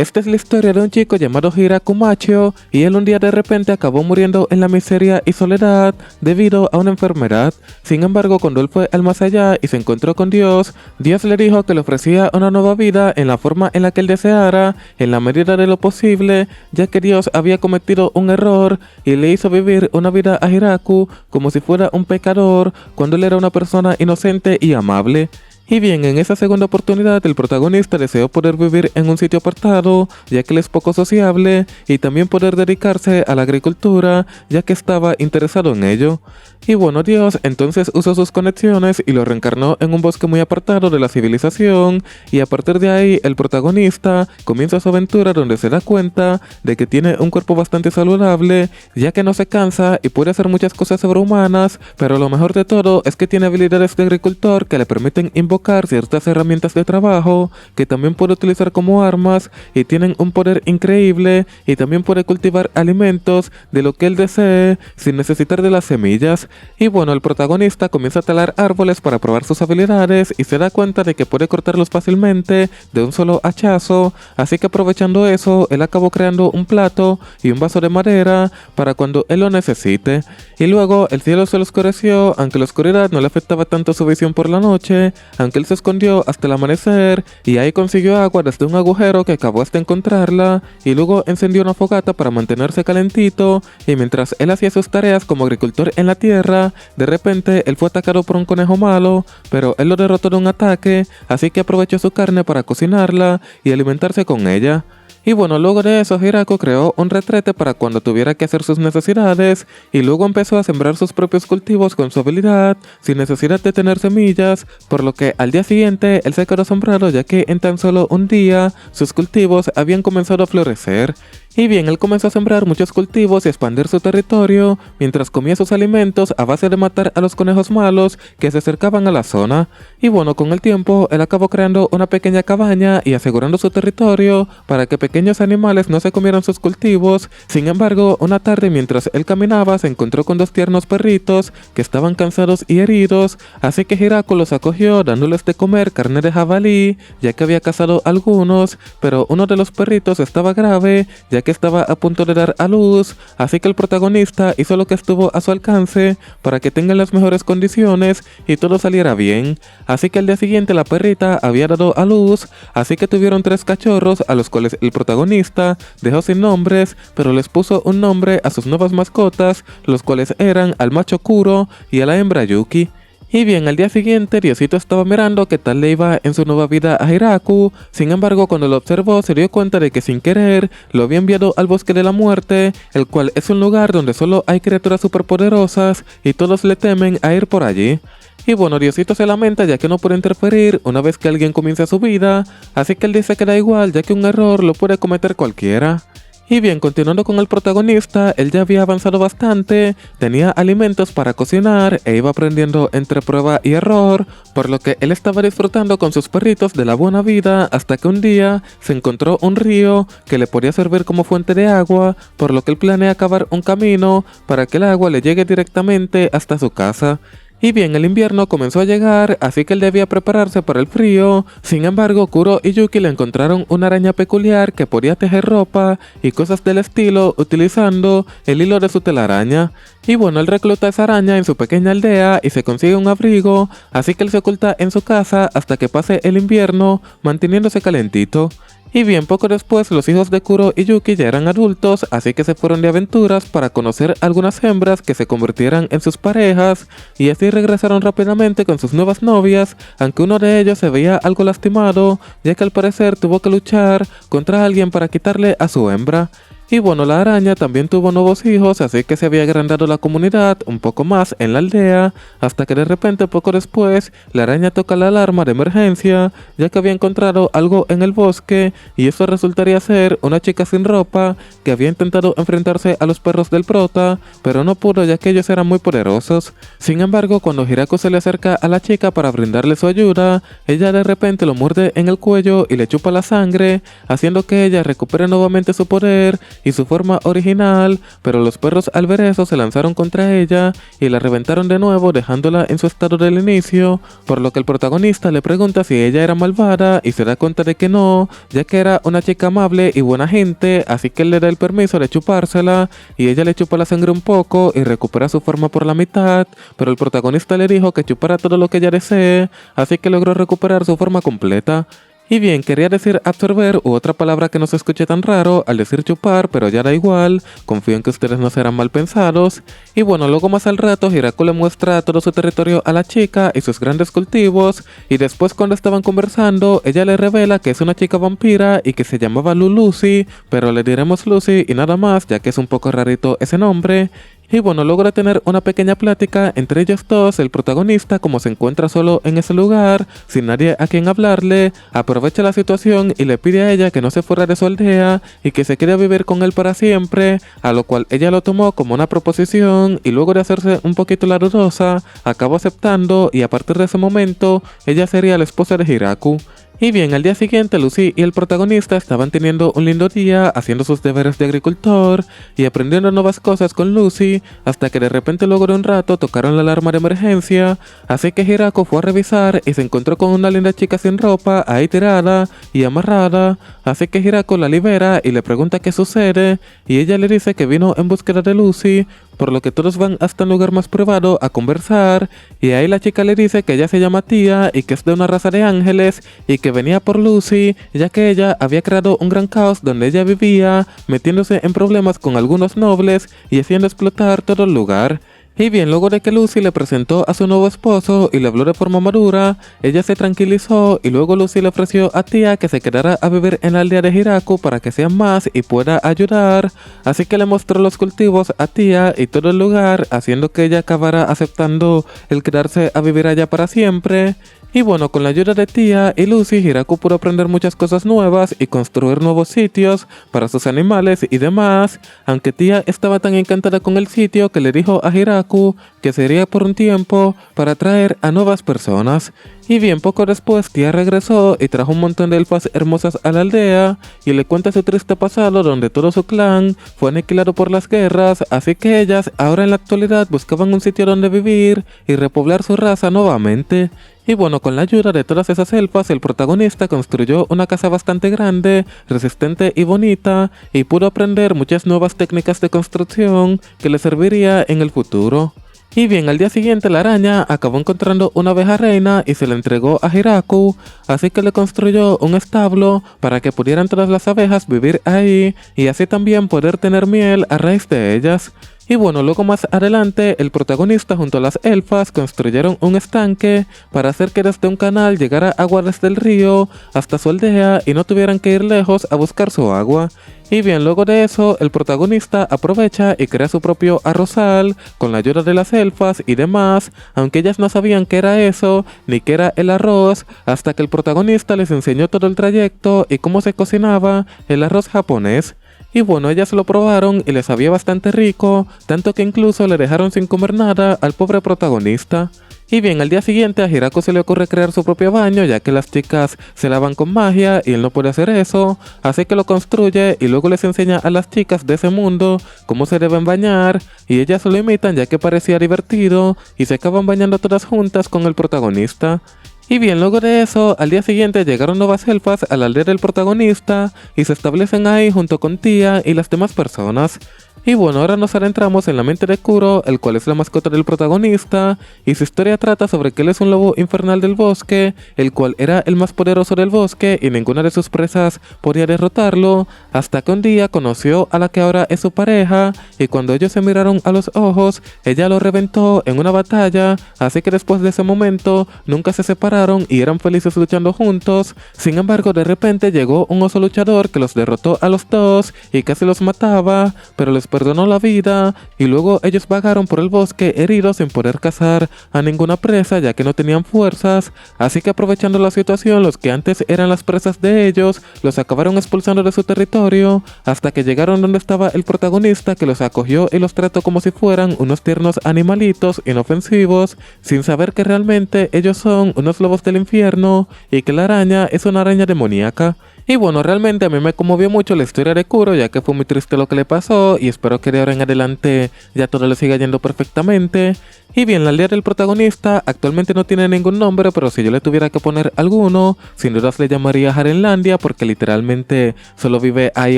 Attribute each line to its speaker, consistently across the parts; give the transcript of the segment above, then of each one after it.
Speaker 1: Esta es la historia de un chico llamado Hiraku Machio, y él un día de repente acabó muriendo en la miseria y soledad debido a una enfermedad. Sin embargo, cuando él fue al más allá y se encontró con Dios, Dios le dijo que le ofrecía una nueva vida en la forma en la que él deseara, en la medida de lo posible, ya que Dios había cometido un error y le hizo vivir una vida a Hiraku como si fuera un pecador, cuando él era una persona inocente y amable. Y bien, en esa segunda oportunidad el protagonista deseó poder vivir en un sitio apartado, ya que él es poco sociable, y también poder dedicarse a la agricultura, ya que estaba interesado en ello. Y bueno, Dios entonces usó sus conexiones y lo reencarnó en un bosque muy apartado de la civilización, y a partir de ahí el protagonista comienza su aventura donde se da cuenta de que tiene un cuerpo bastante saludable, ya que no se cansa y puede hacer muchas cosas sobrehumanas, pero lo mejor de todo es que tiene habilidades de agricultor que le permiten invocar ciertas herramientas de trabajo que también puede utilizar como armas, y tienen un poder increíble, y también puede cultivar alimentos de lo que él desee sin necesitar de las semillas. Y bueno, el protagonista comienza a talar árboles para probar sus habilidades y se da cuenta de que puede cortarlos fácilmente de un solo hachazo, así que aprovechando eso, él acabó creando un plato y un vaso de madera para cuando él lo necesite. Y luego el cielo se lo oscureció, aunque la oscuridad no le afectaba tanto su visión por la noche, aunque él se escondió hasta el amanecer y ahí consiguió agua desde un agujero que acabó hasta encontrarla, y luego encendió una fogata para mantenerse calentito, y mientras él hacía sus tareas como agricultor en la tierra, de repente él fue atacado por un conejo malo, pero él lo derrotó de un ataque, así que aprovechó su carne para cocinarla y alimentarse con ella. Y bueno, luego de eso Hiraku creó un retrete para cuando tuviera que hacer sus necesidades, y luego empezó a sembrar sus propios cultivos con su habilidad, sin necesidad de tener semillas, por lo que al día siguiente él se quedó asombrado, ya que en tan solo un día sus cultivos habían comenzado a florecer. Y bien, él comenzó a sembrar muchos cultivos y a expandir su territorio, mientras comía sus alimentos a base de matar a los conejos malos que se acercaban a la zona. Y bueno, con el tiempo, él acabó creando una pequeña cabaña y asegurando su territorio para que pequeños animales no se comieran sus cultivos. Sin embargo, una tarde mientras él caminaba, se encontró con dos tiernos perritos que estaban cansados y heridos, así que Hiraku los acogió dándoles de comer carne de jabalí, ya que había cazado algunos, pero uno de los perritos estaba grave, ya que estaba a punto de dar a luz, así que el protagonista hizo lo que estuvo a su alcance para que tengan las mejores condiciones y todo saliera bien. Así que al día siguiente la perrita había dado a luz, así que tuvieron 3 cachorros a los cuales el protagonista dejó sin nombres, pero les puso un nombre a sus nuevas mascotas, los cuales eran al macho Kuro y a la hembra Yuki. Y bien, al día siguiente Diosito estaba mirando qué tal le iba en su nueva vida a Hiraku. Sin embargo, cuando lo observó se dio cuenta de que sin querer lo había enviado al bosque de la muerte, el cual es un lugar donde solo hay criaturas superpoderosas y todos le temen a ir por allí. Y bueno, Diosito se lamenta ya que no puede interferir una vez que alguien comienza su vida, así que él dice que da igual ya que un error lo puede cometer cualquiera. Y bien, continuando con el protagonista, él ya había avanzado bastante, tenía alimentos para cocinar e iba aprendiendo entre prueba y error, por lo que él estaba disfrutando con sus perritos de la buena vida hasta que un día se encontró un río que le podía servir como fuente de agua, por lo que él planea cavar un camino para que el agua le llegue directamente hasta su casa. Y bien, el invierno comenzó a llegar, así que él debía prepararse para el frío. Sin embargo, Kuro y Yuki le encontraron una araña peculiar que podía tejer ropa y cosas del estilo utilizando el hilo de su telaraña. Y bueno, él recluta a esa araña en su pequeña aldea y se consigue un abrigo, así que él se oculta en su casa hasta que pase el invierno, manteniéndose calentito. Y bien, poco después los hijos de Kuro y Yuki ya eran adultos, así que se fueron de aventuras para conocer algunas hembras que se convirtieran en sus parejas, y así regresaron rápidamente con sus nuevas novias, aunque uno de ellos se veía algo lastimado, ya que al parecer tuvo que luchar contra alguien para quitarle a su hembra. Y bueno, la araña también tuvo nuevos hijos, así que se había agrandado la comunidad un poco más en la aldea, hasta que de repente poco después, la araña toca la alarma de emergencia, ya que había encontrado algo en el bosque, y eso resultaría ser una chica sin ropa, que había intentado enfrentarse a los perros del prota, pero no pudo ya que ellos eran muy poderosos. Sin embargo, cuando Hiraku se le acerca a la chica para brindarle su ayuda, ella de repente lo muerde en el cuello y le chupa la sangre, haciendo que ella recupere nuevamente su poder, y su forma original, pero los perros al ver eso se lanzaron contra ella y la reventaron de nuevo dejándola en su estado del inicio, por lo que el protagonista le pregunta si ella era malvada y se da cuenta de que no, ya que era una chica amable y buena gente, así que él le da el permiso de chupársela y ella le chupa la sangre un poco y recupera su forma por la mitad, pero el protagonista le dijo que chupara todo lo que ella desee, así que logró recuperar su forma completa. Y bien, quería decir absorber u otra palabra que no se escuche tan raro al decir chupar, pero ya da igual, confío en que ustedes no serán mal pensados. Y bueno, luego más al rato Hiraku le muestra todo su territorio a la chica y sus grandes cultivos, y después cuando estaban conversando, ella le revela que es una chica vampira y que se llamaba Lucy, pero le diremos Lucy y nada más, ya que es un poco rarito ese nombre. Y bueno, logra tener una pequeña plática entre ellos dos. El protagonista, como se encuentra solo en ese lugar, sin nadie a quien hablarle, aprovecha la situación y le pide a ella que no se fuera de su aldea y que se quede a vivir con él para siempre, a lo cual ella lo tomó como una proposición y luego de hacerse un poquito la dudosa, acabó aceptando y a partir de ese momento, ella sería la esposa de Hiraku. Y bien, al día siguiente Lucy y el protagonista estaban teniendo un lindo día haciendo sus deberes de agricultor y aprendiendo nuevas cosas con Lucy, hasta que de repente luego de un rato tocaron la alarma de emergencia, así que Hiraku fue a revisar y se encontró con una linda chica sin ropa ahí tirada y amarrada, así que Hiraku la libera y le pregunta qué sucede y ella le dice que vino en búsqueda de Lucy, por lo que todos van hasta un lugar más privado a conversar y ahí la chica le dice que ella se llama Tía y que es de una raza de ángeles y que venía por Lucy, ya que ella había creado un gran caos donde ella vivía, metiéndose en problemas con algunos nobles y haciendo explotar todo el lugar. Y bien, luego de que Lucy le presentó a su nuevo esposo y le habló de forma madura, ella se tranquilizó y luego Lucy le ofreció a Tía que se quedara a vivir en la aldea de Hiraku para que sea más y pueda ayudar, así que le mostró los cultivos a Tía y todo el lugar, haciendo que ella acabara aceptando el quedarse a vivir allá para siempre. Y bueno, con la ayuda de Tía y Lucy, Hiraku pudo aprender muchas cosas nuevas y construir nuevos sitios para sus animales y demás, aunque Tía estaba tan encantada con el sitio que le dijo a Hiraku que sería por un tiempo para atraer a nuevas personas. Y bien, poco después Tía regresó y trajo un montón de elfas hermosas a la aldea y le cuenta su triste pasado donde todo su clan fue aniquilado por las guerras, así que ellas ahora en la actualidad buscaban un sitio donde vivir y repoblar su raza nuevamente. Y bueno, con la ayuda de todas esas elfas, el protagonista construyó una casa bastante grande, resistente y bonita, y pudo aprender muchas nuevas técnicas de construcción que le serviría en el futuro. Y bien, al día siguiente la araña acabó encontrando una abeja reina y se la entregó a Hiraku, así que le construyó un establo para que pudieran todas las abejas vivir ahí y así también poder tener miel a raíz de ellas. Y bueno, luego más adelante, el protagonista junto a las elfas construyeron un estanque para hacer que desde un canal llegara agua desde el río hasta su aldea y no tuvieran que ir lejos a buscar su agua. Y bien, luego de eso, el protagonista aprovecha y crea su propio arrozal con la ayuda de las elfas y demás, aunque ellas no sabían qué era eso, ni qué era el arroz, hasta que el protagonista les enseñó todo el trayecto y cómo se cocinaba el arroz japonés. Y bueno, ellas lo probaron y les sabía bastante rico, tanto que incluso le dejaron sin comer nada al pobre protagonista. Y bien, al día siguiente a Hiraku se le ocurre crear su propio baño, ya que las chicas se lavan con magia y él no puede hacer eso, así que lo construye y luego les enseña a las chicas de ese mundo cómo se deben bañar, y ellas lo imitan ya que parecía divertido y se acaban bañando todas juntas con el protagonista. Y bien, luego de eso, al día siguiente llegaron nuevas elfas a la aldea del protagonista y se establecen ahí junto con Tía y las demás personas. Y bueno, ahora nos adentramos en la mente de Kuro, el cual es la mascota del protagonista, y su historia trata sobre que él es un lobo infernal del bosque, el cual era el más poderoso del bosque y ninguna de sus presas podía derrotarlo, hasta que un día conoció a la que ahora es su pareja, y cuando ellos se miraron a los ojos, ella lo reventó en una batalla, así que después de ese momento, nunca se separaron y eran felices luchando juntos. Sin embargo, de repente llegó un oso luchador que los derrotó a los dos y casi los mataba, pero les perdonó la vida y luego ellos vagaron por el bosque heridos sin poder cazar a ninguna presa ya que no tenían fuerzas, así que aprovechando la situación los que antes eran las presas de ellos los acabaron expulsando de su territorio hasta que llegaron donde estaba el protagonista que los acogió y los trató como si fueran unos tiernos animalitos inofensivos sin saber que realmente ellos son unos lobos del infierno y que la araña es una araña demoníaca. Y bueno, realmente a mí me conmovió mucho la historia de Kuro, ya que fue muy triste lo que le pasó y espero que de ahora en adelante ya todo le siga yendo perfectamente. Y bien, la aldea del protagonista actualmente no tiene ningún nombre, pero si yo le tuviera que poner alguno, sin dudas le llamaría Harenlandia, porque literalmente solo vive ahí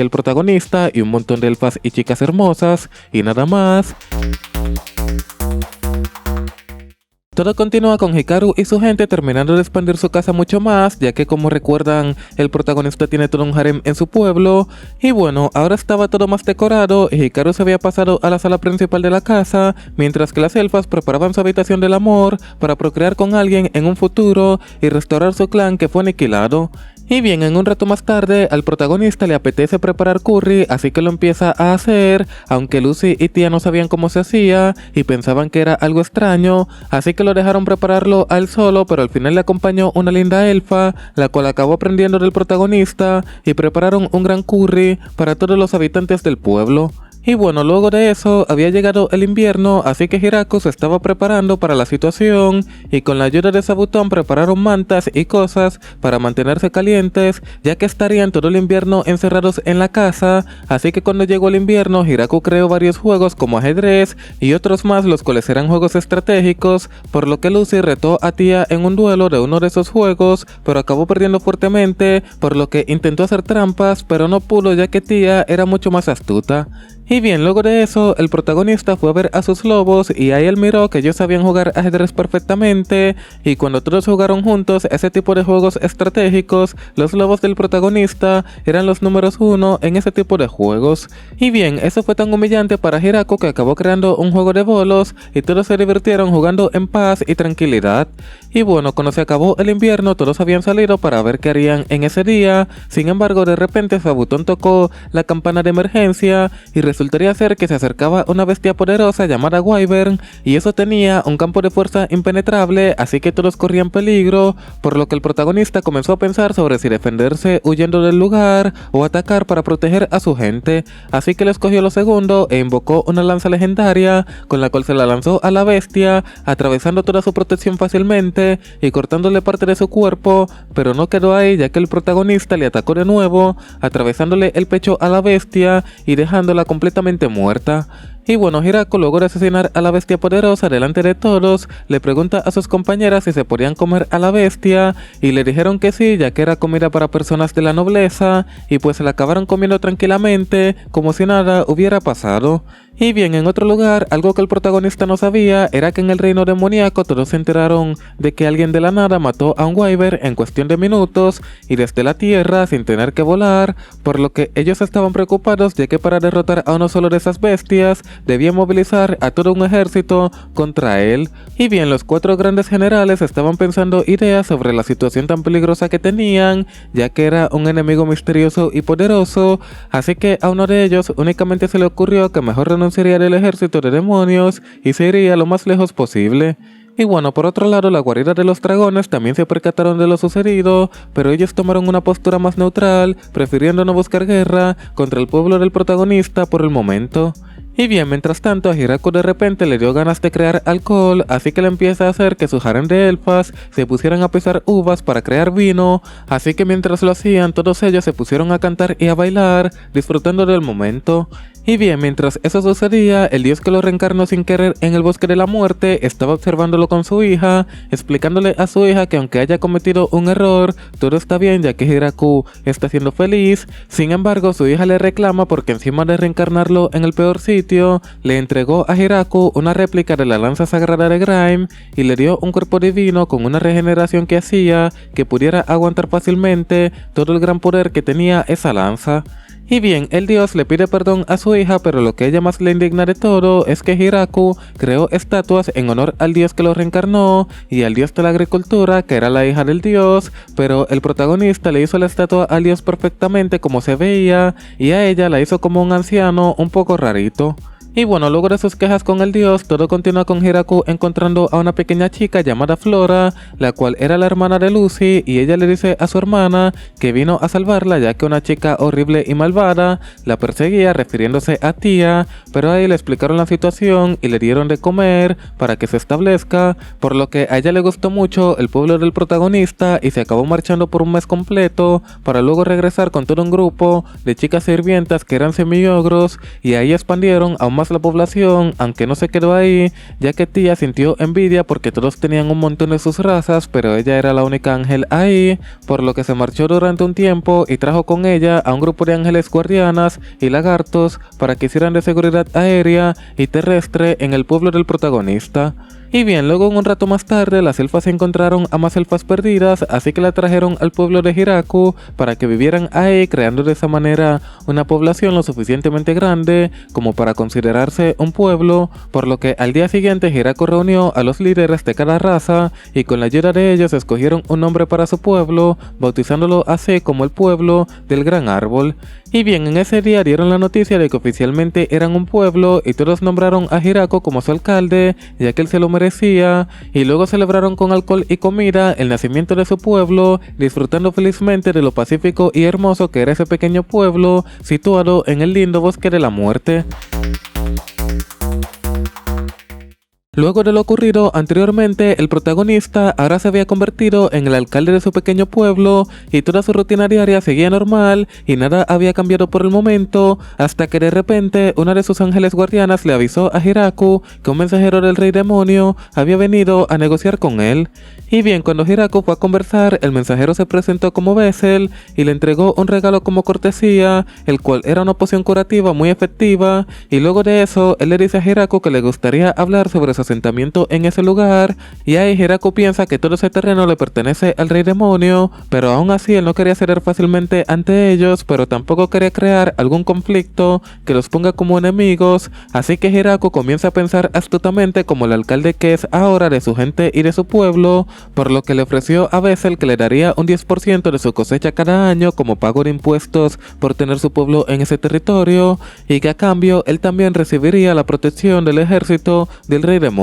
Speaker 1: el protagonista y un montón de elfas y chicas hermosas y nada más. Todo continúa con Hikaru y su gente terminando de expandir su casa mucho más, ya que como recuerdan, el protagonista tiene todo un harem en su pueblo. Y bueno, ahora estaba todo más decorado y Hikaru se había pasado a la sala principal de la casa, mientras que las elfas preparaban su habitación del amor para procrear con alguien en un futuro y restaurar su clan que fue aniquilado. Y bien, en un rato más tarde, al protagonista le apetece preparar curry, así que lo empieza a hacer, aunque Lucy y Tia no sabían cómo se hacía y pensaban que era algo extraño, así que lo dejaron prepararlo a él solo, pero al final le acompañó una linda elfa, la cual acabó aprendiendo del protagonista y prepararon un gran curry para todos los habitantes del pueblo. Y bueno, luego de eso había llegado el invierno, así que Hiraku se estaba preparando para la situación y con la ayuda de Sabutón prepararon mantas y cosas para mantenerse calientes, ya que estarían todo el invierno encerrados en la casa, así que cuando llegó el invierno Hiraku creó varios juegos como ajedrez y otros más, los cuales eran juegos estratégicos, por lo que Lucy retó a Tia en un duelo de uno de esos juegos, pero acabó perdiendo fuertemente, por lo que intentó hacer trampas, pero no pudo ya que Tia era mucho más astuta. Y bien, luego de eso, el protagonista fue a ver a sus lobos y ahí él miró que ellos sabían jugar ajedrez perfectamente y cuando todos jugaron juntos ese tipo de juegos estratégicos, los lobos del protagonista eran los números 1 en ese tipo de juegos. Y bien, eso fue tan humillante para Hiraku que acabó creando un juego de bolos y todos se divirtieron jugando en paz y tranquilidad. Y bueno, cuando se acabó el invierno todos habían salido para ver qué harían en ese día, sin embargo de repente Sabutón tocó la campana de emergencia y resultaría ser que se acercaba una bestia poderosa llamada Wyvern y eso tenía un campo de fuerza impenetrable, así que todos corrían peligro, por lo que el protagonista comenzó a pensar sobre si defenderse huyendo del lugar o atacar para proteger a su gente, así que le escogió lo segundo e invocó una lanza legendaria con la cual se la lanzó a la bestia, atravesando toda su protección fácilmente y cortándole parte de su cuerpo, pero no quedó ahí ya que el protagonista le atacó de nuevo, atravesándole el pecho a la bestia y dejándola completamente muerta. Y bueno, Hiraku luego de asesinar a la bestia poderosa delante de todos, le pregunta a sus compañeras si se podían comer a la bestia y le dijeron que sí, ya que era comida para personas de la nobleza y pues se la acabaron comiendo tranquilamente como si nada hubiera pasado. Y bien, en otro lugar, algo que el protagonista no sabía era que en el reino demoníaco todos se enteraron de que alguien de la nada mató a un Wyvern en cuestión de minutos y desde la tierra sin tener que volar, por lo que ellos estaban preocupados ya que para derrotar a uno solo de esas bestias debían movilizar a todo un ejército contra él. Y bien, los 4 grandes generales estaban pensando ideas sobre la situación tan peligrosa que tenían, ya que era un enemigo misterioso y poderoso, así que a uno de ellos únicamente se le ocurrió que mejor renunciaría del ejército de demonios y se iría lo más lejos posible. Y bueno, por otro lado, la guarida de los dragones también se percataron de lo sucedido, pero ellos tomaron una postura más neutral, prefiriendo no buscar guerra contra el pueblo del protagonista por el momento. Y bien, mientras tanto, a Hiraku de repente le dio ganas de crear alcohol, así que le empieza a hacer que su harem de elfas se pusieran a pisar uvas para crear vino, así que mientras lo hacían, todos ellos se pusieron a cantar y a bailar, disfrutando del momento. Y bien, mientras eso sucedía, el dios que lo reencarnó sin querer en el bosque de la muerte estaba observándolo con su hija, explicándole a su hija que aunque haya cometido un error, todo está bien ya que Hiraku está siendo feliz. Sin embargo, su hija le reclama porque encima de reencarnarlo en el peor sitio, le entregó a Hiraku una réplica de la lanza sagrada de Grime y le dio un cuerpo divino con una regeneración que hacía que pudiera aguantar fácilmente todo el gran poder que tenía esa lanza. Y bien, el dios le pide perdón a su hija, pero lo que ella más le indigna de todo es que Hiraku creó estatuas en honor al dios que lo reencarnó y al dios de la agricultura, que era la hija del dios, pero el protagonista le hizo la estatua al dios perfectamente como se veía y a ella la hizo como un anciano un poco rarito. Y bueno, luego de sus quejas con el dios, todo continúa con Hiraku encontrando a una pequeña chica llamada Flora, la cual era la hermana de Lucy, y ella le dice a su hermana que vino a salvarla ya que una chica horrible y malvada la perseguía refiriéndose a tía, pero ahí le explicaron la situación y le dieron de comer para que se establezca, por lo que a ella le gustó mucho el pueblo del protagonista y se acabó marchando por un mes completo para luego regresar con todo un grupo de chicas sirvientas que eran semiogros, y ahí expandieron aún más la población, aunque no se quedó ahí, ya que tía sintió envidia porque todos tenían un montón de sus razas, pero ella era la única ángel ahí, por lo que se marchó durante un tiempo y trajo con ella a un grupo de ángeles guardianas y lagartos para que hicieran de seguridad aérea y terrestre en el pueblo del protagonista. Y bien, luego un rato más tarde las elfas encontraron a más elfas perdidas, así que la trajeron al pueblo de Hiraku para que vivieran ahí, creando de esa manera una población lo suficientemente grande como para considerarse un pueblo, por lo que al día siguiente Hiraku reunió a los líderes de cada raza y con la ayuda de ellos escogieron un nombre para su pueblo, bautizándolo así como el pueblo del gran árbol. Y bien, en ese día dieron la noticia de que oficialmente eran un pueblo y todos nombraron a Hiraku como su alcalde, ya que él se lo merecía, y luego celebraron con alcohol y comida el nacimiento de su pueblo, disfrutando felizmente de lo pacífico y hermoso que era ese pequeño pueblo situado en el lindo bosque de la muerte. Luego de lo ocurrido anteriormente, el protagonista ahora se había convertido en el alcalde de su pequeño pueblo y toda su rutina diaria seguía normal y nada había cambiado por el momento, hasta que de repente una de sus ángeles guardianas le avisó a Hiraku que un mensajero del rey demonio había venido a negociar con él. Y bien, cuando Hiraku fue a conversar, el mensajero se presentó como Bessel y le entregó un regalo como cortesía, el cual era una poción curativa muy efectiva, y luego de eso, él le dice a Hiraku que le gustaría hablar sobre su asentamiento en ese lugar, y ahí Hiraku piensa que todo ese terreno le pertenece al rey demonio, pero aún así él no quería ceder fácilmente ante ellos, pero tampoco quería crear algún conflicto que los ponga como enemigos, así que Hiraku comienza a pensar astutamente como el alcalde que es ahora de su gente y de su pueblo, por lo que le ofreció a Bessel que le daría un 10% de su cosecha cada año como pago de impuestos por tener su pueblo en ese territorio, y que a cambio él también recibiría la protección del ejército del rey demonio.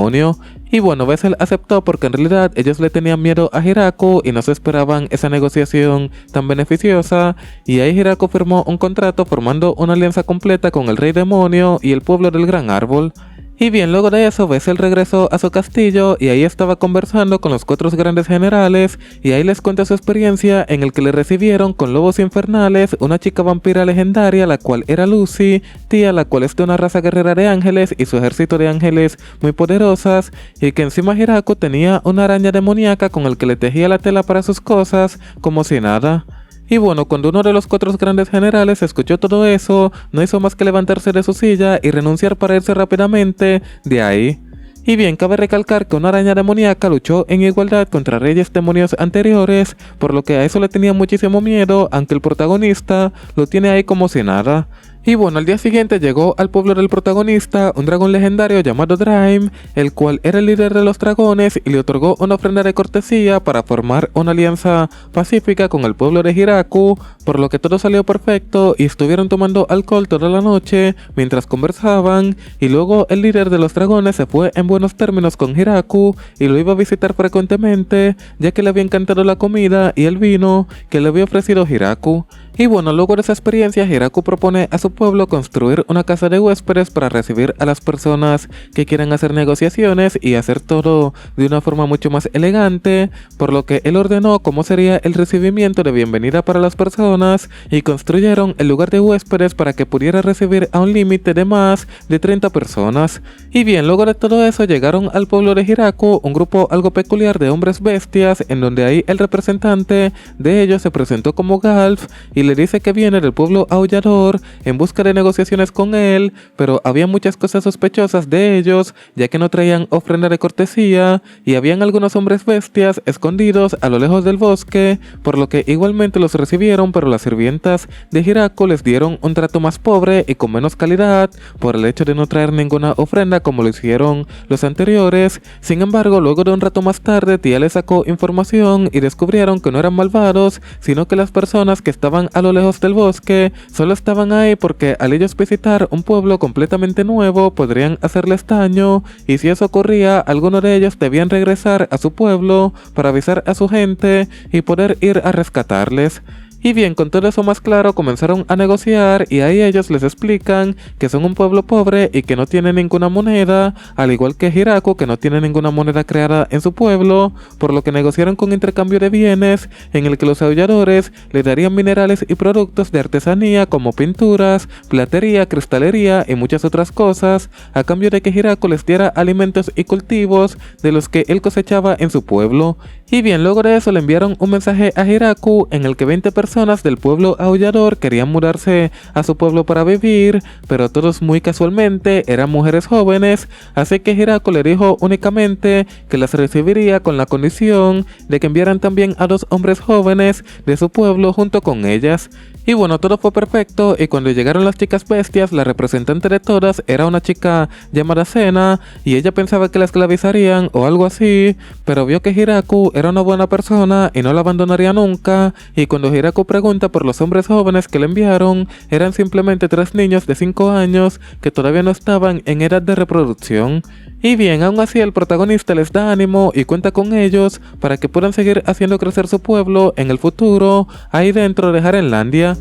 Speaker 1: Y bueno, Bessel aceptó porque en realidad ellos le tenían miedo a Hiraku y no se esperaban esa negociación tan beneficiosa, y ahí Hiraku firmó un contrato formando una alianza completa con el rey demonio y el pueblo del gran árbol. Y bien, luego de eso, Bessel regresó a su castillo y ahí estaba conversando con los 4 grandes generales, y ahí les cuenta su experiencia en el que le recibieron con lobos infernales, una chica vampira legendaria, la cual era Lucy, tía, la cual es de una raza guerrera de ángeles y su ejército de ángeles muy poderosas, y que encima Hiraku tenía una araña demoníaca con el que le tejía la tela para sus cosas, como si nada. Y bueno, cuando uno de los 4 grandes generales escuchó todo eso, no hizo más que levantarse de su silla y renunciar para irse rápidamente de ahí. Y bien, cabe recalcar que una araña demoníaca luchó en igualdad contra reyes demonios anteriores, por lo que a eso le tenía muchísimo miedo, aunque el protagonista lo tiene ahí como si nada. Y bueno, al día siguiente llegó al pueblo del protagonista un dragón legendario llamado Draim, el cual era el líder de los dragones, y le otorgó una ofrenda de cortesía para formar una alianza pacífica con el pueblo de Hiraku, por lo que todo salió perfecto y estuvieron tomando alcohol toda la noche mientras conversaban, y luego el líder de los dragones se fue en buenos términos con Hiraku y lo iba a visitar frecuentemente, ya que le había encantado la comida y el vino que le había ofrecido Hiraku. Y bueno, luego de esa experiencia, Hiraku propone a su pueblo construir una casa de huéspedes para recibir a las personas que quieran hacer negociaciones y hacer todo de una forma mucho más elegante, por lo que él ordenó cómo sería el recibimiento de bienvenida para las personas, y construyeron el lugar de huéspedes para que pudiera recibir a un límite de más de 30 personas. Y bien, luego de todo eso llegaron al pueblo de Hiraku un grupo algo peculiar de hombres bestias, en donde ahí el representante de ellos se presentó como Galf y le dice que viene del pueblo aullador en busca de negociaciones con él, pero había muchas cosas sospechosas de ellos, ya que no traían ofrenda de cortesía, y habían algunos hombres bestias escondidos a lo lejos del bosque, por lo que igualmente los recibieron, pero las sirvientas de Hiraku les dieron un trato más pobre y con menos calidad, por el hecho de no traer ninguna ofrenda como lo hicieron los anteriores. Sin embargo, luego de un rato más tarde, tía les sacó información y descubrieron que no eran malvados, sino que las personas que estaban a lo lejos del bosque, solo estaban ahí porque al ellos visitar un pueblo completamente nuevo podrían hacerles daño, y si eso ocurría, alguno de ellos debían regresar a su pueblo para avisar a su gente y poder ir a rescatarles. Y bien, con todo eso más claro, comenzaron a negociar y ahí ellos les explican que son un pueblo pobre y que no tienen ninguna moneda, al igual que Hiraku, que no tiene ninguna moneda creada en su pueblo, por lo que negociaron con intercambio de bienes, en el que los aulladores le darían minerales y productos de artesanía como pinturas, platería, cristalería y muchas otras cosas, a cambio de que Hiraku les diera alimentos y cultivos de los que él cosechaba en su pueblo. Y bien, luego de eso le enviaron un mensaje a Hiraku en el que 20 personas del pueblo aullador querían mudarse a su pueblo para vivir, pero todos muy casualmente eran mujeres jóvenes, así que Hiraku le dijo únicamente que las recibiría con la condición de que enviaran también a 2 hombres jóvenes de su pueblo junto con ellas. Y bueno, todo fue perfecto, y cuando llegaron las chicas bestias, la representante de todas era una chica llamada Sena, y ella pensaba que la esclavizarían o algo así, pero vio que Hiraku era una buena persona y no la abandonaría nunca, y cuando Hiraku pregunta por los hombres jóvenes que le enviaron, eran simplemente 3 niños de 5 años que todavía no estaban en edad de reproducción. Y bien, aún así el protagonista les da ánimo y cuenta con ellos para que puedan seguir haciendo crecer su pueblo en el futuro, ahí dentro de Jarenlandia.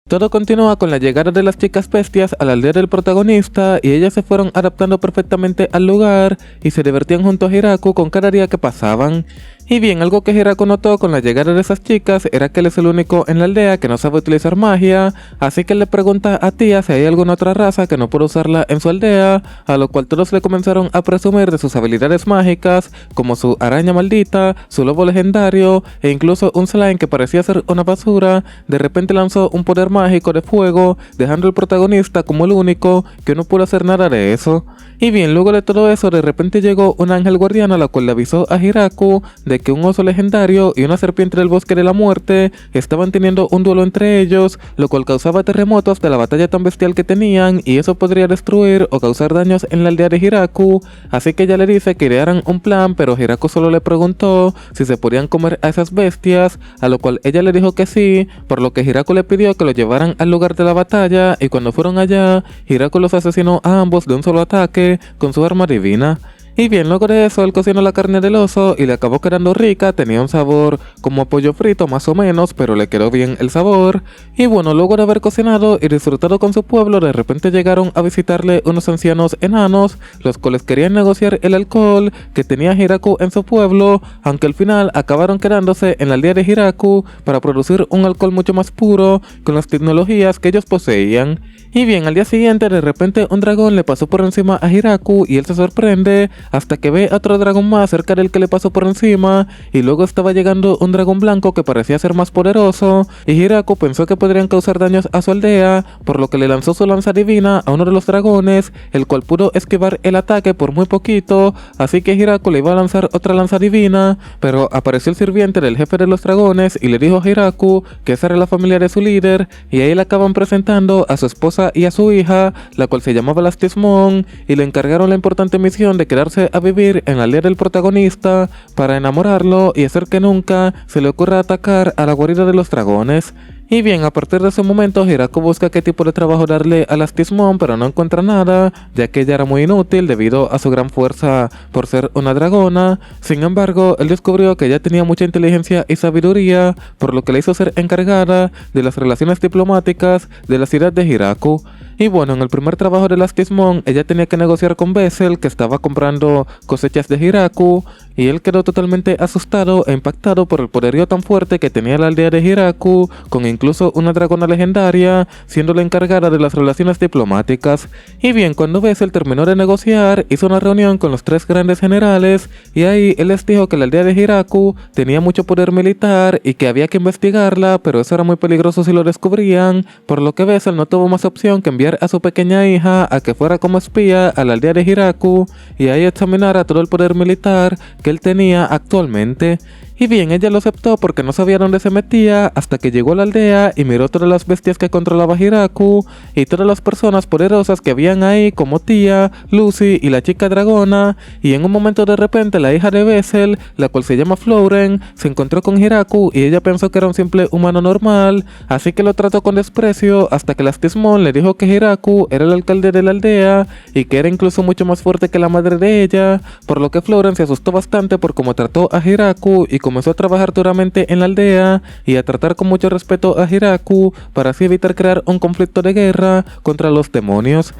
Speaker 1: Todo continúa con la llegada de las chicas bestias a la aldea del protagonista y ellas se fueron adaptando perfectamente al lugar y se divertían junto a Hiraku con cada día que pasaban. Y bien, algo que Hiraku notó con la llegada de esas chicas era que él es el único en la aldea que no sabe utilizar magia, así que le pregunta a Tía si hay alguna otra raza que no pueda usarla en su aldea, a lo cual todos le comenzaron a presumir de sus habilidades mágicas, como su araña maldita, su lobo legendario e incluso un slime que parecía ser una basura, de repente lanzó un poder mágico de fuego, dejando al protagonista como el único que no pudo hacer nada de eso. Y bien, luego de todo eso, de repente llegó un ángel guardiano, a la cual le avisó a Hiraku de que un oso legendario y una serpiente del bosque de la muerte estaban teniendo un duelo entre ellos, lo cual causaba terremotos de la batalla tan bestial que tenían, y eso podría destruir o causar daños en la aldea de Hiraku, así que ella le dice que idearan un plan, pero Hiraku solo le preguntó si se podían comer a esas bestias, a lo cual ella le dijo que sí, por lo que Hiraku le pidió que lo llevaran al lugar de la batalla, y cuando fueron allá, Hiraku los asesinó a ambos de un solo ataque con su arma divina. Y bien, luego de eso, él cocinó la carne del oso y le acabó quedando rica, tenía un sabor como pollo frito más o menos, pero le quedó bien el sabor. Y bueno, luego de haber cocinado y disfrutado con su pueblo, de repente llegaron a visitarle unos ancianos enanos, los cuales querían negociar el alcohol que tenía Hiraku en su pueblo, aunque al final acabaron quedándose en la aldea de Hiraku para producir un alcohol mucho más puro con las tecnologías que ellos poseían. Y bien, al día siguiente, de repente un dragón le pasó por encima a Hiraku y él se sorprende hasta que ve a otro dragón más cerca del que le pasó por encima, y luego estaba llegando un dragón blanco que parecía ser más poderoso, y Hiraku pensó que podrían causar daños a su aldea, por lo que le lanzó su lanza divina a uno de los dragones, el cual pudo esquivar el ataque por muy poquito, así que Hiraku le iba a lanzar otra lanza divina, pero apareció el sirviente del jefe de los dragones y le dijo a Hiraku que esa era la familia de su líder, y ahí le acaban presentando a su esposa y a su hija, la cual se llamaba Lastismon, y le encargaron la importante misión de quedarse a vivir en la aldea del protagonista para enamorarlo y hacer que nunca se le ocurra atacar a la guarida de los dragones. Y bien, a partir de ese momento, Hiraku busca qué tipo de trabajo darle a Lastismon, pero no encuentra nada, ya que ella era muy inútil debido a su gran fuerza por ser una dragona. Sin embargo, él descubrió que ella tenía mucha inteligencia y sabiduría, por lo que le hizo ser encargada de las relaciones diplomáticas de la ciudad de Hiraku. Y bueno, en el primer trabajo de Lastismon, ella tenía que negociar con Bessel, que estaba comprando cosechas de Hiraku, y él quedó totalmente asustado e impactado por el poderío tan fuerte que tenía la aldea de Hiraku, con incluso una dragona legendaria, siendo la encargada de las relaciones diplomáticas. Y bien, cuando Bessel terminó de negociar, hizo una reunión con los 3 grandes generales, y ahí él les dijo que la aldea de Hiraku tenía mucho poder militar y que había que investigarla, pero eso era muy peligroso si lo descubrían, por lo que Bessel no tuvo más opción que enviar a su pequeña hija a que fuera como espía a la aldea de Hiraku y ahí examinara todo el poder militar que él tenía actualmente. Y bien, ella lo aceptó porque no sabía dónde se metía hasta que llegó a la aldea y miró todas las bestias que controlaba Hiraku y todas las personas poderosas que habían ahí como Tía, Lucy y la chica dragona, y en un momento de repente la hija de Bessel, la cual se llama Floren, se encontró con Hiraku y ella pensó que era un simple humano normal, así que lo trató con desprecio hasta que Lastismon le dijo que Hiraku era el alcalde de la aldea y que era incluso mucho más fuerte que la madre de ella, por lo que Floren se asustó bastante por cómo trató a Hiraku y comenzó a trabajar duramente en la aldea y a tratar con mucho respeto a Hiraku para así evitar crear un conflicto de guerra contra los demonios.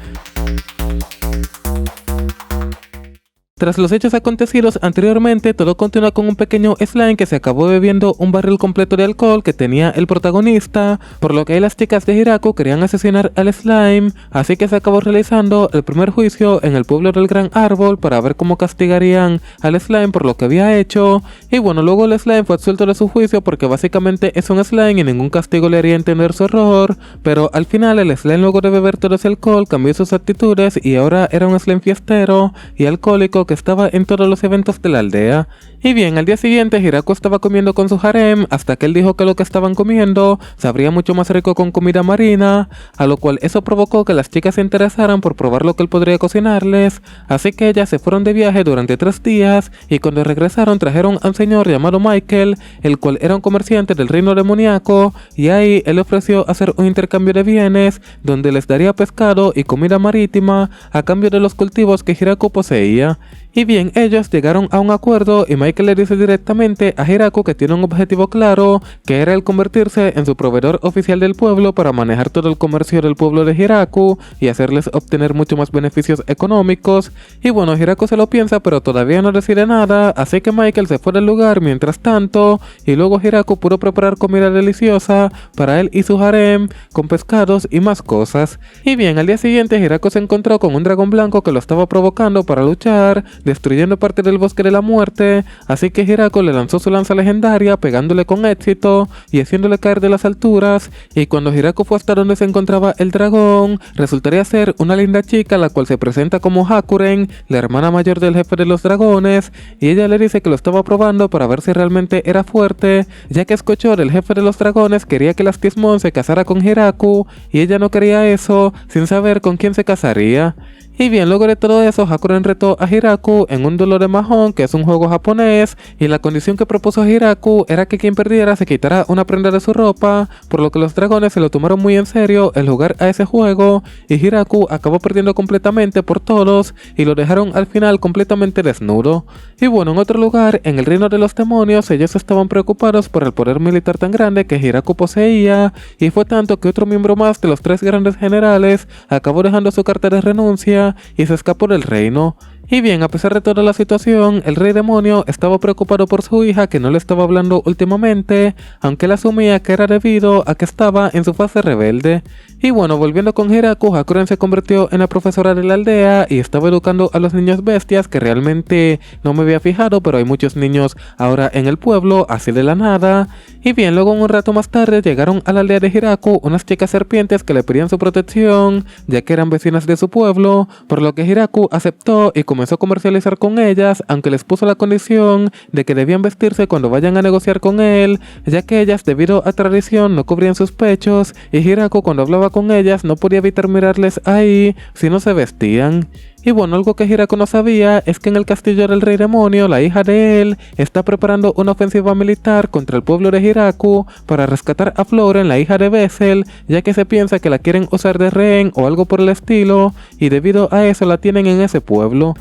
Speaker 1: Tras los hechos acontecidos anteriormente, todo continúa con un pequeño slime que se acabó bebiendo un barril completo de alcohol que tenía el protagonista, por lo que ahí las chicas de Hiraku querían asesinar al slime, así que se acabó realizando el primer juicio en el pueblo del Gran Árbol para ver cómo castigarían al slime por lo que había hecho, y bueno, luego el slime fue absuelto de su juicio porque básicamente es un slime y ningún castigo le haría entender su error, pero al final el slime luego de beber todo ese alcohol cambió sus actitudes y ahora era un slime fiestero y alcohólico que estaba en todos los eventos de la aldea. Y bien, al día siguiente Hiraku estaba comiendo con su harem hasta que él dijo que lo que estaban comiendo sabría mucho más rico con comida marina, a lo cual eso provocó que las chicas se interesaran por probar lo que él podría cocinarles, así que ellas se fueron de viaje durante 3 días y cuando regresaron trajeron a un señor llamado Michael, el cual era un comerciante del reino demoníaco, y ahí él ofreció hacer un intercambio de bienes donde les daría pescado y comida marítima a cambio de los cultivos que Hiraku poseía. Y bien, ellos llegaron a un acuerdo y Michael le dice directamente a Hiraku que tiene un objetivo claro, que era el convertirse en su proveedor oficial del pueblo para manejar todo el comercio del pueblo de Hiraku y hacerles obtener mucho más beneficios económicos. Y bueno, Hiraku se lo piensa pero todavía no decide nada, así que Michael se fue del lugar mientras tanto, y luego Hiraku pudo preparar comida deliciosa para él y su harem, con pescados y más cosas. Y bien, al día siguiente Hiraku se encontró con un dragón blanco que lo estaba provocando para luchar, destruyendo parte del bosque de la muerte, así que Hiraku le lanzó su lanza legendaria pegándole con éxito y haciéndole caer de las alturas, y cuando Hiraku fue hasta donde se encontraba el dragón, resultaría ser una linda chica la cual se presenta como Hakuren, la hermana mayor del jefe de los dragones, y ella le dice que lo estaba probando para ver si realmente era fuerte, ya que Skochor, el jefe de los dragones, quería que Lastismon se casara con Hiraku y ella no quería eso sin saber con quién se casaría. Y bien, luego de todo eso, Hakuren retó a Hiraku en un duelo de Mahjong, que es un juego japonés, y la condición que propuso Hiraku era que quien perdiera se quitara una prenda de su ropa, por lo que los dragones se lo tomaron muy en serio el jugar a ese juego, y Hiraku acabó perdiendo completamente por todos, y lo dejaron al final completamente desnudo. Y bueno, en otro lugar, en el reino de los demonios, ellos estaban preocupados por el poder militar tan grande que Hiraku poseía, y fue tanto que otro miembro más de los 3 grandes generales acabó dejando su carta de renuncia y se escapó del reino. Y bien, a pesar de toda la situación, el rey demonio estaba preocupado por su hija que no le estaba hablando últimamente, aunque él asumía que era debido a que estaba en su fase rebelde. Y bueno, volviendo con Hiraku, Hakuren se convirtió en la profesora de la aldea y estaba educando a los niños bestias, que realmente no me había fijado, pero hay muchos niños ahora en el pueblo, así de la nada. Y bien, luego un rato más tarde llegaron a la aldea de Hiraku unas chicas serpientes que le pedían su protección, ya que eran vecinas de su pueblo, por lo que Hiraku aceptó y comenzó a comercializar con ellas, aunque les puso la condición de que debían vestirse cuando vayan a negociar con él, ya que ellas debido a tradición no cubrían sus pechos, y Hiraku cuando hablaba con ellas no podía evitar mirarles ahí si no se vestían. Y bueno, algo que Hiraku no sabía es que en el castillo del rey demonio, la hija de él está preparando una ofensiva militar contra el pueblo de Hiraku para rescatar a Floren, la hija de Bessel, ya que se piensa que la quieren usar de rehén o algo por el estilo, y debido a eso la tienen en ese pueblo.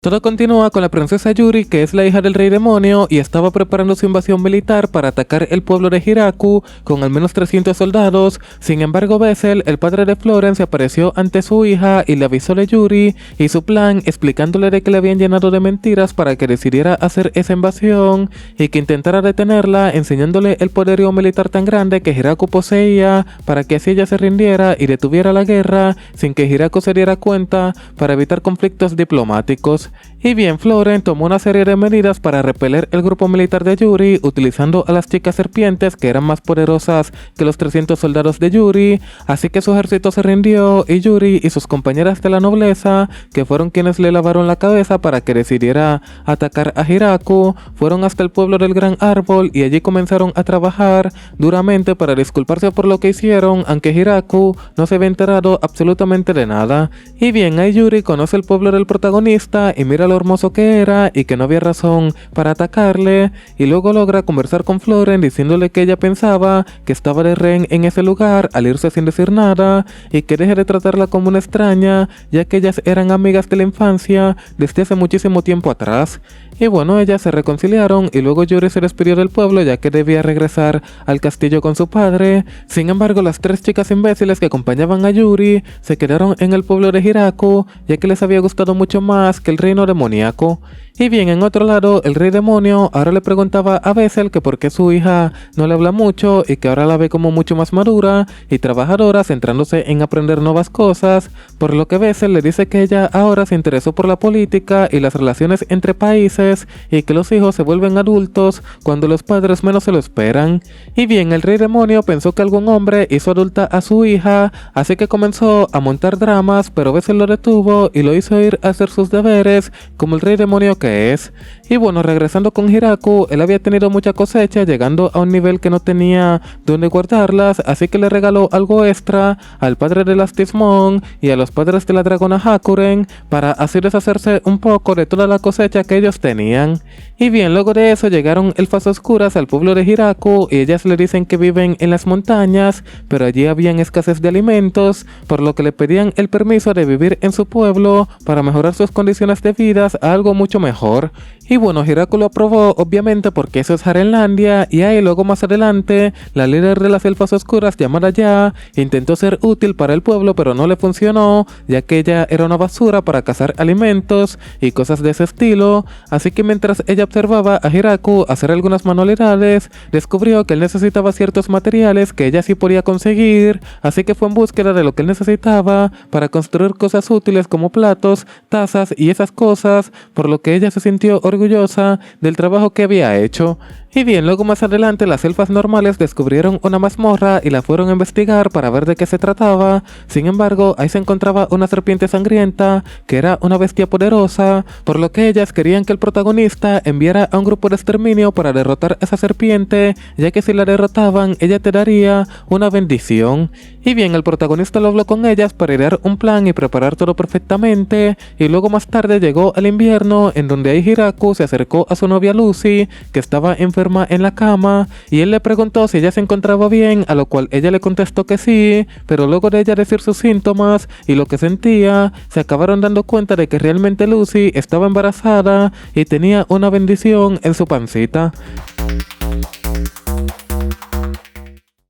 Speaker 1: Todo continúa con la princesa Yuri, que es la hija del rey demonio, y estaba preparando su invasión militar para atacar el pueblo de Hiraku con al menos 300 soldados. Sin embargo, Bessel, el padre de Floren, se apareció ante su hija y le avisó de Yuri y su plan, explicándole de que le habían llenado de mentiras para que decidiera hacer esa invasión y que intentara detenerla, enseñándole el poderío militar tan grande que Hiraku poseía para que así ella se rindiera y detuviera la guerra sin que Hiraku se diera cuenta, para evitar conflictos diplomáticos. Y bien, Floren tomó una serie de medidas para repeler el grupo militar de Yuri, utilizando a las chicas serpientes que eran más poderosas que los 300 soldados de Yuri, así que su ejército se rindió y Yuri y sus compañeras de la nobleza, que fueron quienes le lavaron la cabeza para que decidiera atacar a Hiraku, fueron hasta el pueblo del Gran Árbol y allí comenzaron a trabajar duramente para disculparse por lo que hicieron, aunque Hiraku no se había enterado absolutamente de nada. Y bien, ahí Yuri conoce el pueblo del protagonista y mira lo hermoso que era y que no había razón para atacarle, y luego logra conversar con Floren diciéndole que ella pensaba que estaba de rehén en ese lugar al irse sin decir nada y que deje de tratarla como una extraña, ya que ellas eran amigas de la infancia desde hace muchísimo tiempo atrás. Y bueno, ellas se reconciliaron y luego Yuri se despidió del pueblo ya que debía regresar al castillo con su padre. Sin embargo, las 3 chicas imbéciles que acompañaban a Yuri se quedaron en el pueblo de Hiraku ya que les había gustado mucho más que el reino demoníaco. Y bien, en otro lado, el rey demonio ahora le preguntaba a Bessel que por qué su hija no le habla mucho y que ahora la ve como mucho más madura y trabajadora, centrándose en aprender nuevas cosas, por lo que Bessel le dice que ella ahora se interesó por la política y las relaciones entre países y que los hijos se vuelven adultos cuando los padres menos se lo esperan. Y bien, el rey demonio pensó que algún hombre hizo adulta a su hija, así que comenzó a montar dramas, pero Bessel lo detuvo y lo hizo ir a hacer sus deberes como el rey demonio que es. Y bueno, regresando con Hiraku, él había tenido mucha cosecha, llegando a un nivel que no tenía donde guardarlas, así que le regaló algo extra al padre de las Tismón y a los padres de la dragona Hakuren para así deshacerse un poco de toda la cosecha que ellos tenían. Y bien, luego de eso llegaron elfas oscuras al pueblo de Hiraku y ellas le dicen que viven en las montañas, pero allí habían escasez de alimentos, por lo que le pedían el permiso de vivir en su pueblo para mejorar sus condiciones de vida a algo mucho mejor. Y bueno, Hiraku lo aprobó obviamente porque eso es Harenlandia, y ahí luego más adelante la líder de las elfas oscuras llamada Ya intentó ser útil para el pueblo pero no le funcionó, ya que ella era una basura para cazar alimentos y cosas de ese estilo, así que mientras ella observaba a Hiraku hacer algunas manualidades, descubrió que él necesitaba ciertos materiales que ella sí podía conseguir, así que fue en búsqueda de lo que él necesitaba para construir cosas útiles como platos, tazas y esas cosas, por lo que ella se sintió orgullosa del trabajo que había hecho. Y bien, luego más adelante las elfas normales descubrieron una mazmorra y la fueron a investigar para ver de qué se trataba. Sin embargo, ahí se encontraba una serpiente sangrienta que era una bestia poderosa, por lo que ellas querían que el protagonista enviara a un grupo de exterminio para derrotar a esa serpiente, ya que si la derrotaban ella te daría una bendición. Y bien, el protagonista lo habló con ellas para idear un plan y preparar todo perfectamente, y luego más tarde llegó el invierno en donde ahí Hiraku se acercó a su novia Lucy, que estaba enferma en la cama, y él le preguntó si ella se encontraba bien, a lo cual ella le contestó que sí, pero luego de ella decir sus síntomas y lo que sentía, se acabaron dando cuenta de que realmente Lucy estaba embarazada y tenía una bendición en su pancita.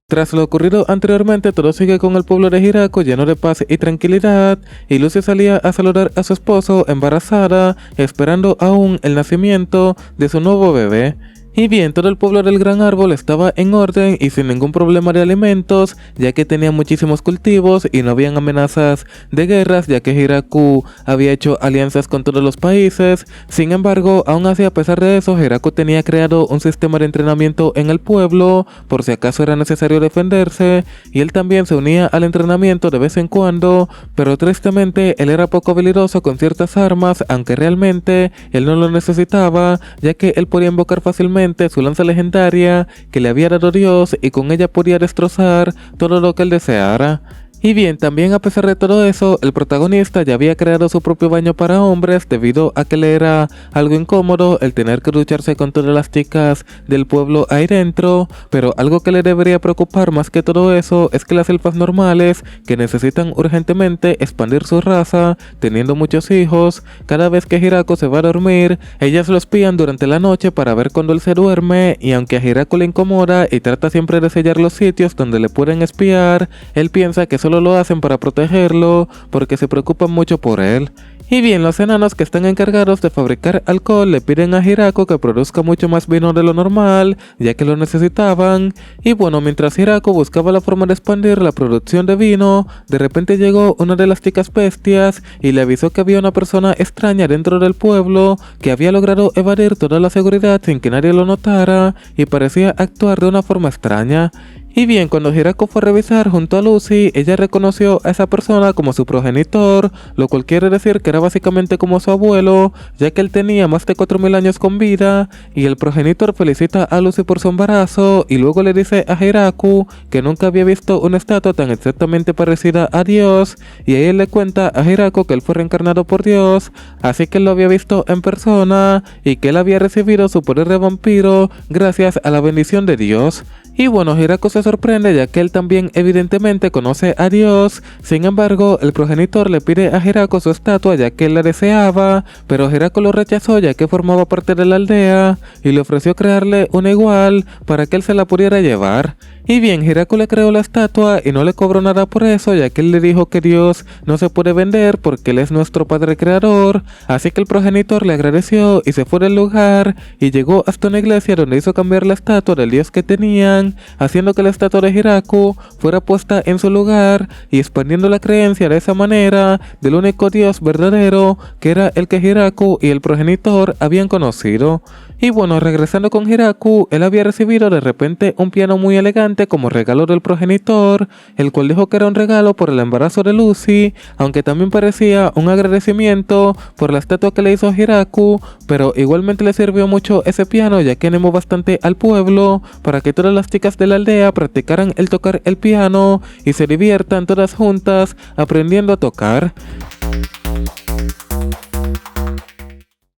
Speaker 1: Tras lo ocurrido anteriormente, todo sigue con el pueblo de Hiraku lleno de paz y tranquilidad, y Lucy salía a saludar a su esposo embarazada, esperando aún el nacimiento de su nuevo bebé. Y bien, todo el pueblo del Gran Árbol estaba en orden y sin ningún problema de alimentos, ya que tenía muchísimos cultivos y no habían amenazas de guerras, ya que Hiraku había hecho alianzas con todos los países. Sin embargo, aún así, a pesar de eso, Hiraku tenía creado un sistema de entrenamiento en el pueblo, por si acaso era necesario defenderse, y él también se unía al entrenamiento de vez en cuando, pero tristemente él era poco habilidoso con ciertas armas, aunque realmente él no lo necesitaba, ya que él podía invocar fácilmente su lanza legendaria que le había dado Dios y con ella podía destrozar todo lo que él deseara. Y bien, también a pesar de todo eso, el protagonista ya había creado su propio baño para hombres debido a que le era algo incómodo el tener que ducharse con todas las chicas del pueblo ahí dentro, pero algo que le debería preocupar más que todo eso es que las elfas normales, que necesitan urgentemente expandir su raza, teniendo muchos hijos, cada vez que Hiraku se va a dormir, ellas lo espían durante la noche para ver cuando él se duerme, y aunque a Hiraku le incomoda y trata siempre de sellar los sitios donde le pueden espiar, él piensa que solo lo hacen para protegerlo, porque se preocupan mucho por él. Y bien, los enanos que están encargados de fabricar alcohol le piden a Hirako que produzca mucho más vino de lo normal, ya que lo necesitaban. Y bueno, mientras Hirako buscaba la forma de expandir la producción de vino, de repente llegó una de las chicas bestias y le avisó que había una persona extraña dentro del pueblo que había logrado evadir toda la seguridad sin que nadie lo notara y parecía actuar de una forma extraña. Y bien, cuando Hirako fue a revisar junto a Lucy, ella reconoció a esa persona como su progenitor, lo cual quiere decir que era básicamente como su abuelo, ya que él tenía más de 4000 años con vida, y el progenitor felicita a Lucy por su embarazo y luego le dice a Hirako que nunca había visto una estatua tan exactamente parecida a Dios, y ahí él le cuenta a Hirako que él fue reencarnado por Dios, así que él lo había visto en persona y que él había recibido su poder de vampiro gracias a la bendición de Dios. Y bueno, Hirako se sorprende ya que él también evidentemente conoce a Dios. Sin embargo, el progenitor le pide a Hirako su estatua ya que él la deseaba, pero Hirako lo rechazó ya que formaba parte de la aldea y le ofreció crearle una igual para que él se la pudiera llevar. Y bien, Hirako le creó la estatua y no le cobró nada por eso, ya que él le dijo que Dios no se puede vender porque él es nuestro padre creador. Así que el progenitor le agradeció y se fue del lugar y llegó hasta una iglesia donde hizo cambiar la estatua del dios que tenían, haciendo que la estatua de Hirako fuera puesta en su lugar y expandiendo la creencia de esa manera del único dios verdadero que era el que Hirako y el progenitor habían conocido. Y bueno, regresando con Hirako, él había recibido de repente un piano muy elegante como regalo del progenitor, el cual dijo que era un regalo por el embarazo de Lucy, aunque también parecía un agradecimiento por la estatua que le hizo Hirako, pero igualmente le sirvió mucho ese piano ya que animó bastante al pueblo para que todas las chicas de la aldea practicaran el tocar el piano y se diviertan todas juntas aprendiendo a tocar.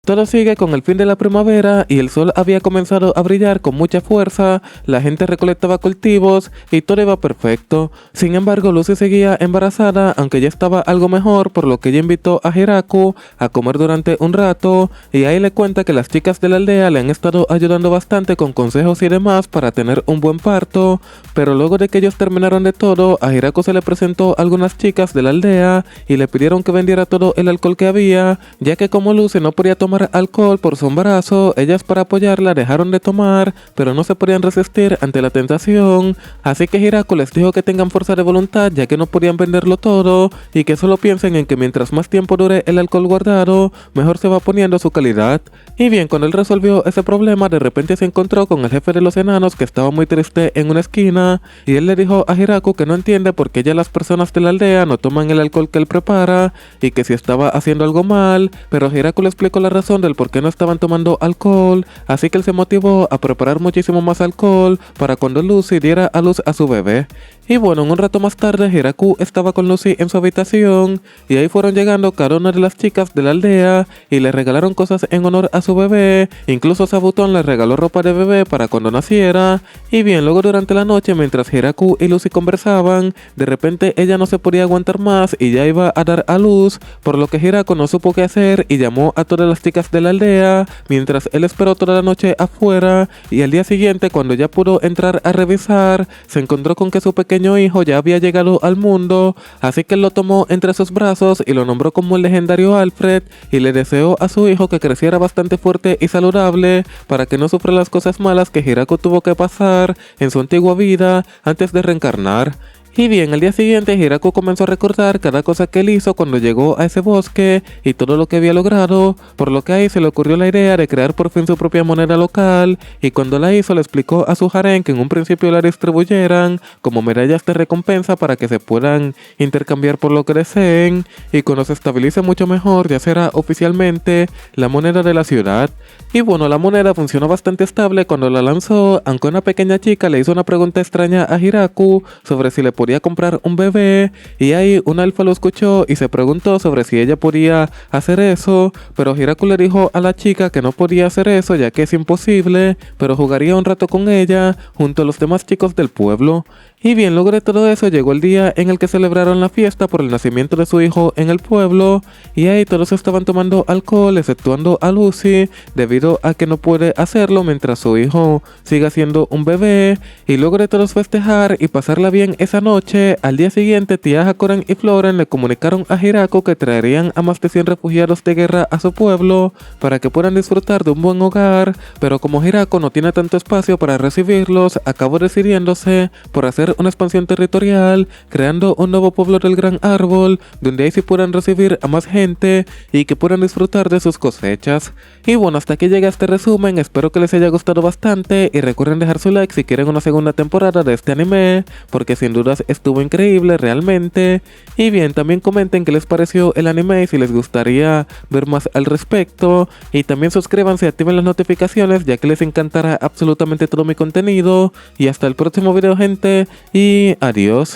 Speaker 1: Todo sigue con el fin de la primavera y el sol había comenzado a brillar con mucha fuerza, la gente recolectaba cultivos y todo iba perfecto. Sin embargo, Lucy seguía embarazada, aunque ya estaba algo mejor, por lo que ella invitó a Hirako a comer durante un rato y ahí le cuenta que las chicas de la aldea le han estado ayudando bastante con consejos y demás para tener un buen parto, pero luego de que ellos terminaron de todo, a Hirako se le presentó a algunas chicas de la aldea y le pidieron que vendiera todo el alcohol que había, ya que como Lucy no podía tomar alcohol por su embarazo, ellas para apoyarla dejaron de tomar, pero no se podían resistir ante la tentación, así que Hirako les dijo que tengan fuerza de voluntad ya que no podían venderlo todo y que solo piensen en que mientras más tiempo dure el alcohol guardado, mejor se va poniendo su calidad. Y bien, cuando él resolvió ese problema, de repente se encontró con el jefe de los enanos que estaba muy triste en una esquina y él le dijo a Hirako que no entiende por qué ya las personas de la aldea no toman el alcohol que él prepara y que si estaba haciendo algo mal, pero Hirako le explicó la razón del por qué no estaban tomando alcohol, así que él se motivó a preparar muchísimo más alcohol para cuando Lucy diera a luz a su bebé. Y bueno, un rato más tarde Hirako estaba con Lucy en su habitación y ahí fueron llegando cada una de las chicas de la aldea y le regalaron cosas en honor a su bebé, incluso Sabutón le regaló ropa de bebé para cuando naciera. Y bien, luego durante la noche mientras Hirako y Lucy conversaban, de repente ella no se podía aguantar más y ya iba a dar a luz, por lo que Hirako no supo qué hacer y llamó a todas las chicas de la aldea, mientras él esperó toda la noche afuera y al día siguiente cuando ya pudo entrar a revisar, se encontró con que su pequeño hijo ya había llegado al mundo, así que él lo tomó entre sus brazos y lo nombró como el legendario Alfred y le deseó a su hijo que creciera bastante fuerte y saludable para que no sufra las cosas malas que Hirako tuvo que pasar en su antigua vida antes de reencarnar. Y bien, al día siguiente Hirako comenzó a recordar cada cosa que él hizo cuando llegó a ese bosque y todo lo que había logrado, por lo que ahí se le ocurrió la idea de crear por fin su propia moneda local y cuando la hizo le explicó a su harén que en un principio la distribuyeran como medallas de recompensa para que se puedan intercambiar por lo que deseen y cuando se estabilice mucho mejor ya será oficialmente la moneda de la ciudad. Y bueno, la moneda funcionó bastante estable cuando la lanzó, aunque una pequeña chica le hizo una pregunta extraña a Hirako sobre si le podía comprar un bebé y ahí un alfa lo escuchó y se preguntó sobre si ella podía hacer eso, pero Hirako le dijo a la chica que no podía hacer eso ya que es imposible, pero jugaría un rato con ella junto a los demás chicos del pueblo. Y bien, luego de todo eso llegó el día en el que celebraron la fiesta por el nacimiento de su hijo en el pueblo y ahí todos estaban tomando alcohol exceptuando a Lucy debido a que no puede hacerlo mientras su hijo siga siendo un bebé. Y luego de todos festejar y pasarla bien esa noche, noche, al día siguiente, tía Hakoran y Floren le comunicaron a Hirako que traerían a más de 100 refugiados de guerra a su pueblo para que puedan disfrutar de un buen hogar, pero como Hirako no tiene tanto espacio para recibirlos, acabó decidiéndose por hacer una expansión territorial, creando un nuevo pueblo del Gran Árbol, donde ahí sí puedan recibir a más gente y que puedan disfrutar de sus cosechas. Y bueno, hasta aquí llega este resumen, espero que les haya gustado bastante y recuerden dejar su like si quieren una segunda temporada de este anime, porque sin dudas estuvo increíble realmente. Y bien, también comenten qué les pareció el anime y si les gustaría ver más al respecto, y también suscríbanse y activen las notificaciones ya que les encantará absolutamente todo mi contenido. Y hasta el próximo video, gente, y adiós.